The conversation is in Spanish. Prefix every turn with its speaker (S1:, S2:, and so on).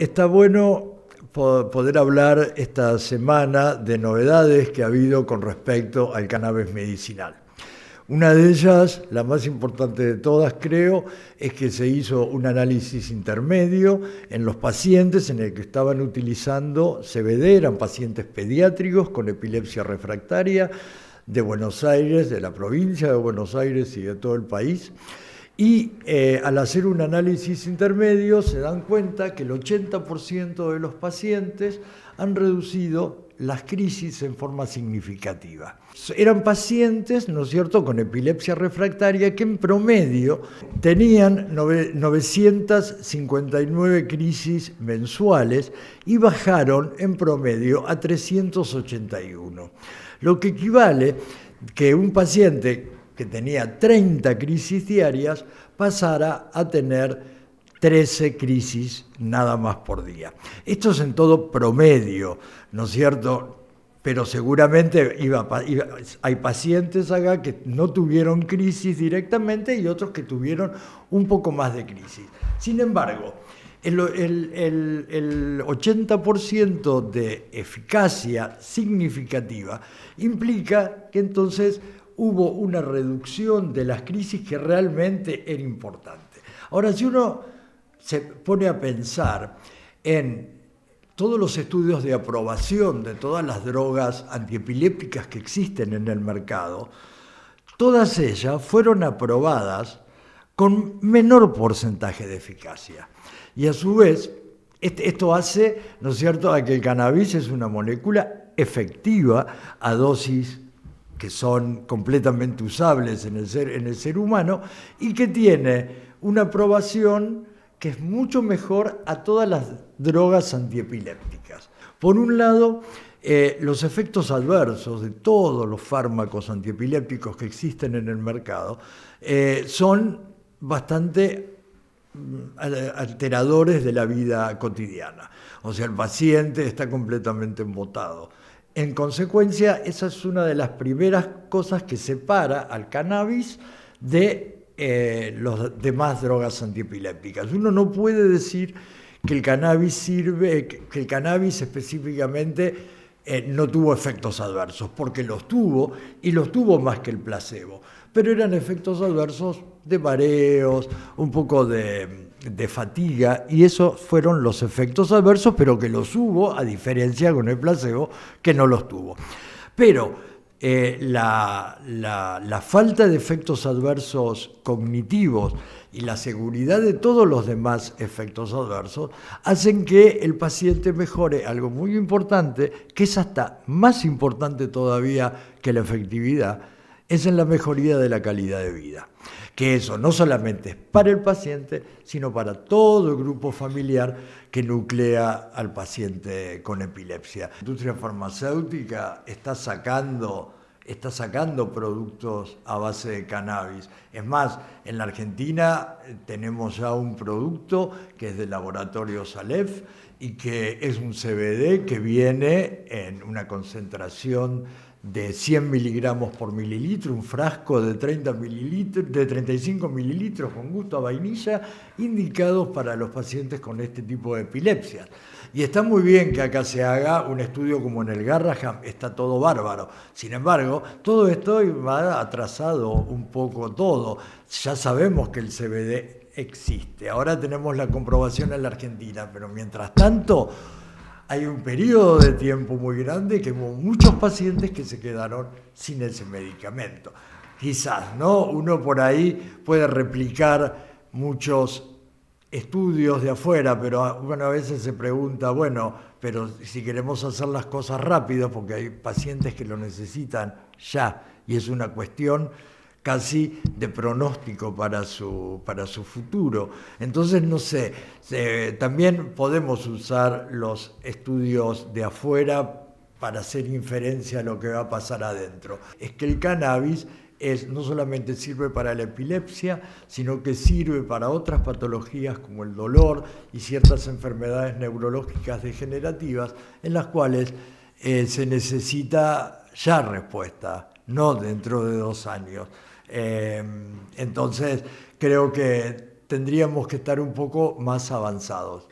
S1: Está bueno poder hablar esta semana de novedades que ha habido con respecto al cannabis medicinal. Una de ellas, la más importante de todas, creo, es que se hizo un análisis intermedio en los pacientes en el que estaban utilizando CBD, eran pacientes pediátricos con epilepsia refractaria de Buenos Aires, de la provincia de Buenos Aires y de todo el país. Y al hacer un análisis intermedio se dan cuenta que el 80% de los pacientes han reducido las crisis en forma significativa. Eran pacientes, ¿no es cierto?, con epilepsia refractaria que en promedio tenían 959 crisis mensuales y bajaron en promedio a 381. Lo que equivale que un paciente que tenía 30 crisis diarias pasara a tener 13 crisis nada más por día. Esto es en todo promedio, ¿no es cierto? Pero seguramente hay pacientes acá que no tuvieron crisis directamente y otros que tuvieron un poco más de crisis. Sin embargo, el 80% de eficacia significativa implica que entonces hubo una reducción de las crisis que realmente era importante. Ahora, si uno se pone a pensar en todos los estudios de aprobación de todas las drogas antiepilépticas que existen en el mercado, todas ellas fueron aprobadas con menor porcentaje de eficacia. Y a su vez, esto hace, ¿no es cierto?, a que el cannabis es una molécula efectiva a dosis que son completamente usables en el ser humano y que tiene una aprobación que es mucho mejor a todas las drogas antiepilépticas. Por un lado, los efectos adversos de todos los fármacos antiepilépticos que existen en el mercado son bastante alteradores de la vida cotidiana. O sea, el paciente está completamente embotado. En consecuencia, esa es una de las primeras cosas que separa al cannabis de las demás drogas antiepilépticas. Uno no puede decir que el cannabis específicamente no tuvo efectos adversos, porque los tuvo, y los tuvo más que el placebo, pero eran efectos adversos de mareos, un poco de fatiga, y esos fueron los efectos adversos, pero que los hubo, a diferencia con el placebo, que no los tuvo. Pero la falta de efectos adversos cognitivos y la seguridad de todos los demás efectos adversos hacen que el paciente mejore algo muy importante, que es hasta más importante todavía que la efectividad, es en la mejoría de la calidad de vida. Que eso no solamente es para el paciente, sino para todo el grupo familiar que nuclea al paciente con epilepsia. La industria farmacéutica está sacando productos a base de cannabis. Es más, en la Argentina tenemos ya un producto que es del laboratorio Salef y que es un CBD que viene en una concentración de 100 miligramos por mililitro, un frasco de 35 mililitros con gusto a vainilla, indicados para los pacientes con este tipo de epilepsias. Y está muy bien que acá se haga un estudio como en el Garrahan, está todo bárbaro. Sin embargo, todo esto va atrasado un poco todo. Ya sabemos que el CBD existe, ahora tenemos la comprobación en la Argentina, pero mientras tanto hay un periodo de tiempo muy grande que hubo muchos pacientes que se quedaron sin ese medicamento. Quizás, ¿no? Uno por ahí puede replicar muchos estudios de afuera, pero bueno, a veces se pregunta, bueno, pero si queremos hacer las cosas rápido, porque hay pacientes que lo necesitan ya, y es una cuestión casi de pronóstico para su futuro. Entonces, no sé, también podemos usar los estudios de afuera para hacer inferencia a lo que va a pasar adentro. Es que el cannabis no solamente sirve para la epilepsia, sino que sirve para otras patologías como el dolor y ciertas enfermedades neurológicas degenerativas en las cuales se necesita ya respuesta, no dentro de 2 años. Entonces, creo que tendríamos que estar un poco más avanzados.